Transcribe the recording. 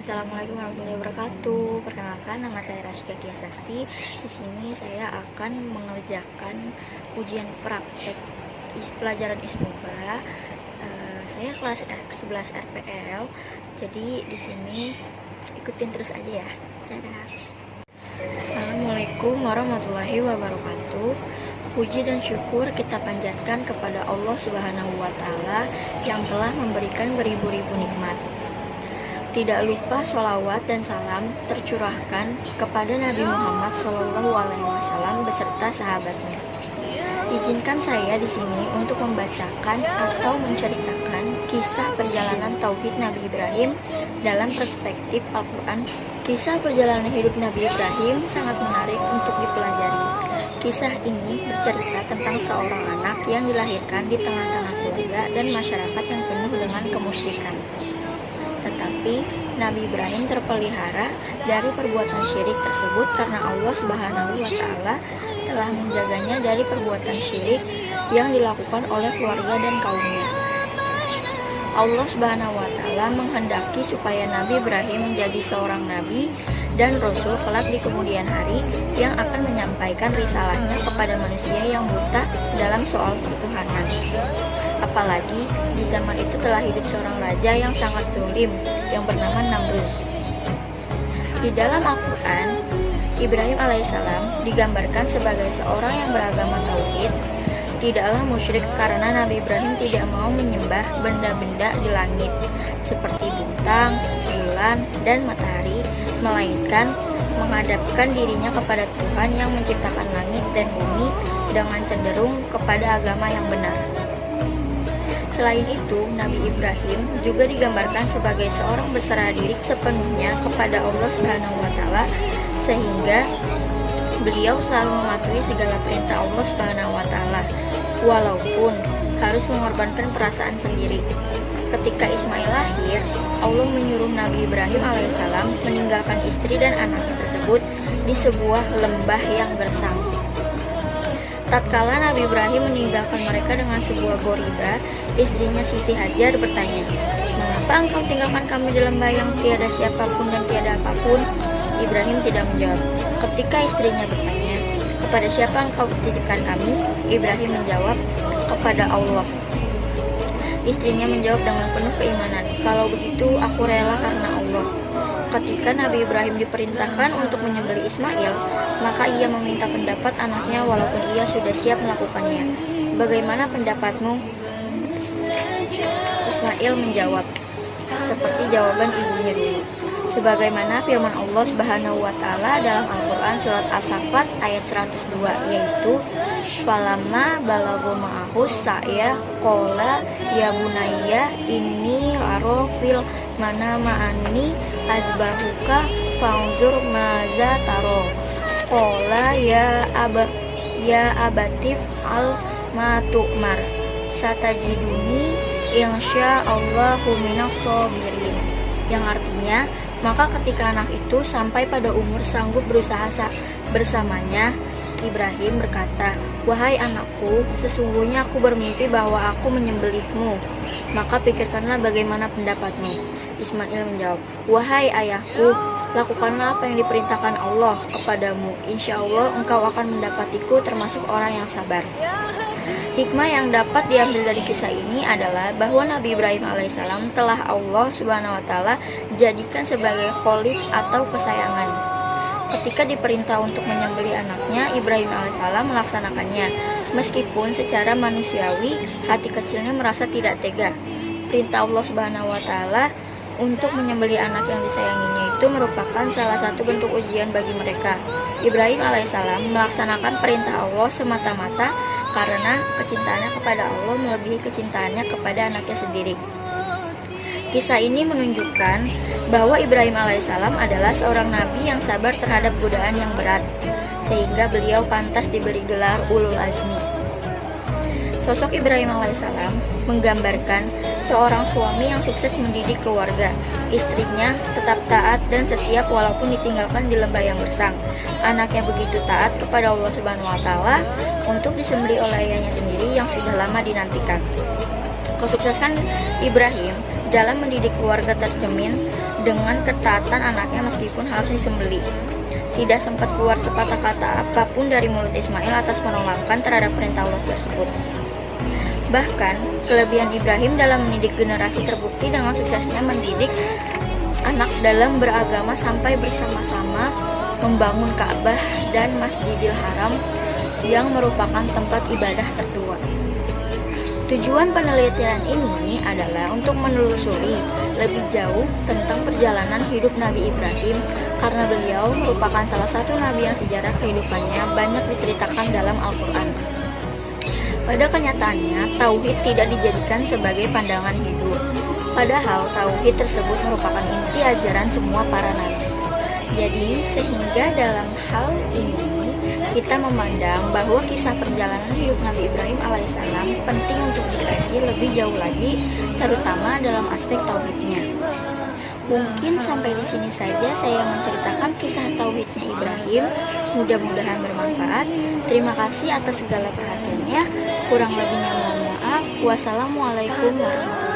Assalamualaikum warahmatullahi wabarakatuh. Perkenalkan, nama saya Rasyika Kiasasti. Di sini saya akan mengerjakan ujian praktek pelajaran ISMOBA. Saya kelas 11 RPL. Jadi di sini ikutin terus aja ya. Dadah. Assalamualaikum warahmatullahi wabarakatuh. Puji dan syukur kita panjatkan kepada Allah Subhanahu wa Ta'ala yang telah memberikan beribu-ribu nikmat. Tidak lupa sholawat dan salam tercurahkan kepada Nabi Muhammad SAW beserta sahabatnya. Izinkan saya di sini untuk membacakan atau menceritakan kisah perjalanan tauhid Nabi Ibrahim dalam perspektif Al-Quran. Kisah perjalanan hidup Nabi Ibrahim sangat menarik untuk dipelajari. Kisah ini bercerita tentang seorang anak yang dilahirkan di tengah-tengah keluarga dan masyarakat yang penuh dengan kemusyrikan. Tetapi Nabi Ibrahim terpelihara dari perbuatan syirik tersebut karena Allah Subhanahu wa Ta'ala telah menjaganya dari perbuatan syirik yang dilakukan oleh keluarga dan kaumnya. Allah Subhanahu wa Ta'ala menghendaki supaya Nabi Ibrahim menjadi seorang nabi dan rasul kelak di kemudian hari yang akan menyampaikan risalahnya kepada manusia yang buta dalam soal ketuhanan. Apalagi di zaman itu telah hidup seorang raja yang sangat zalim yang bernama Namrud. Di dalam Al-Quran, Ibrahim alaihissalam digambarkan sebagai seorang yang beragama tauhid, tidaklah musyrik karena Nabi Ibrahim tidak mau menyembah benda-benda di langit seperti bintang, bulan, dan matahari, melainkan menghadapkan dirinya kepada Tuhan yang menciptakan langit dan bumi dengan cenderung kepada agama yang benar. Selain itu, Nabi Ibrahim juga digambarkan sebagai seorang berserah diri sepenuhnya kepada Allah Subhanahu wa Ta'ala, sehingga beliau selalu mematuhi segala perintah Allah Subhanahu wa Ta'ala, walaupun harus mengorbankan perasaan sendiri. Ketika Ismail lahir, Allah menyuruh Nabi Ibrahim alaihissalam meninggalkan istri dan anaknya tersebut di sebuah lembah yang gersang. Tatkala Nabi Ibrahim meninggalkan mereka dengan sebuah goriba, istrinya Siti Hajar bertanya, "Mengapa engkau tinggalkan kami di lembah yang tiada siapapun dan tiada apapun?" Ibrahim tidak menjawab. Ketika istrinya bertanya, "Kepada siapa engkau titipkan kami?" Ibrahim menjawab, "Kepada Allah." Istrinya menjawab dengan penuh keimanan, "Kalau begitu aku rela karena Allah." Ketika Nabi Ibrahim diperintahkan untuk menyembelih Ismail, maka ia meminta pendapat anaknya walaupun ia sudah siap melakukannya. "Bagaimana pendapatmu?" Ismail menjawab, seperti jawaban ibunya dulu. Sebagaimana firman Allah Subhanahu wa Ta'ala dalam Al-Quran surat As-Saffat ayat 102, yaitu "Falamma balagha ma'ahus sa'ya qala ya bunayya inni ara fil manami anni azbahuka fanzur maza taro." Qala ya abatif al ma tu'mar satajiduni insyaallahu minas shabirin, yang artinya, maka ketika anak itu sampai pada umur sanggup berusaha bersamanya, Ibrahim berkata, "Wahai anakku, sesungguhnya aku bermimpi bahwa aku menyembelihmu, maka pikirkanlah bagaimana pendapatmu." Ismail menjawab, "Wahai ayahku, lakukanlah apa yang diperintahkan Allah kepadamu. Insya Allah engkau akan mendapatiku termasuk orang yang sabar." Hikmah yang dapat diambil dari kisah ini adalah bahwa Nabi Ibrahim alaihissalam telah Allah Subhanahu wa Ta'ala jadikan sebagai khalil atau kesayangan. Ketika diperintah untuk menyembelih anaknya, Ibrahim alaihissalam melaksanakannya, meskipun secara manusiawi hati kecilnya merasa tidak tega. Perintah Allah Subhanahu wa Ta'ala untuk menyembelih anak yang disayanginya itu merupakan salah satu bentuk ujian bagi mereka. Ibrahim alaihissalam melaksanakan perintah Allah semata-mata karena kecintaannya kepada Allah melebihi kecintaannya kepada anaknya sendiri. Kisah ini menunjukkan bahwa Ibrahim alaihissalam adalah seorang nabi yang sabar terhadap godaan yang berat, sehingga beliau pantas diberi gelar Ulul Azmi. Sosok Ibrahim alaihissalam menggambarkan seorang suami yang sukses mendidik keluarga. Istrinya tetap taat dan setiap walaupun ditinggalkan di lembah yang gersang. Anaknya begitu taat kepada Allah Subhanahu wa Ta'ala untuk disembelih oleh ayahnya sendiri yang sudah lama dinantikan. Kesuksesan Ibrahim dalam mendidik keluarga tercermin dengan ketaatan anaknya meskipun harus disembelih. Tidak sempat keluar sepatah kata apapun dari mulut Ismail atas penolakan terhadap perintah Allah tersebut. Bahkan, kelebihan Ibrahim dalam mendidik generasi terbukti dengan suksesnya mendidik anak dalam beragama sampai bersama-sama membangun Ka'bah dan Masjidil Haram yang merupakan tempat ibadah tertua. Tujuan penelitian ini adalah untuk menelusuri lebih jauh tentang perjalanan hidup Nabi Ibrahim karena beliau merupakan salah satu nabi yang sejarah kehidupannya banyak diceritakan dalam Al-Quran. Pada kenyataannya, tauhid tidak dijadikan sebagai pandangan hidup. Padahal tauhid tersebut merupakan inti ajaran semua para nabi. Jadi, sehingga dalam hal ini kita memandang bahwa kisah perjalanan hidup Nabi Ibrahim alaihissalam penting untuk dikaji lebih jauh lagi, terutama dalam aspek tauhidnya. Mungkin sampai di sini saja saya menceritakan kisah tauhidnya Ibrahim. Mudah-mudahan bermanfaat. Terima kasih atas segala perhatiannya. Kurang lebihnya mohon maaf. Wassalamualaikum warahmatullahi wabarakatuh.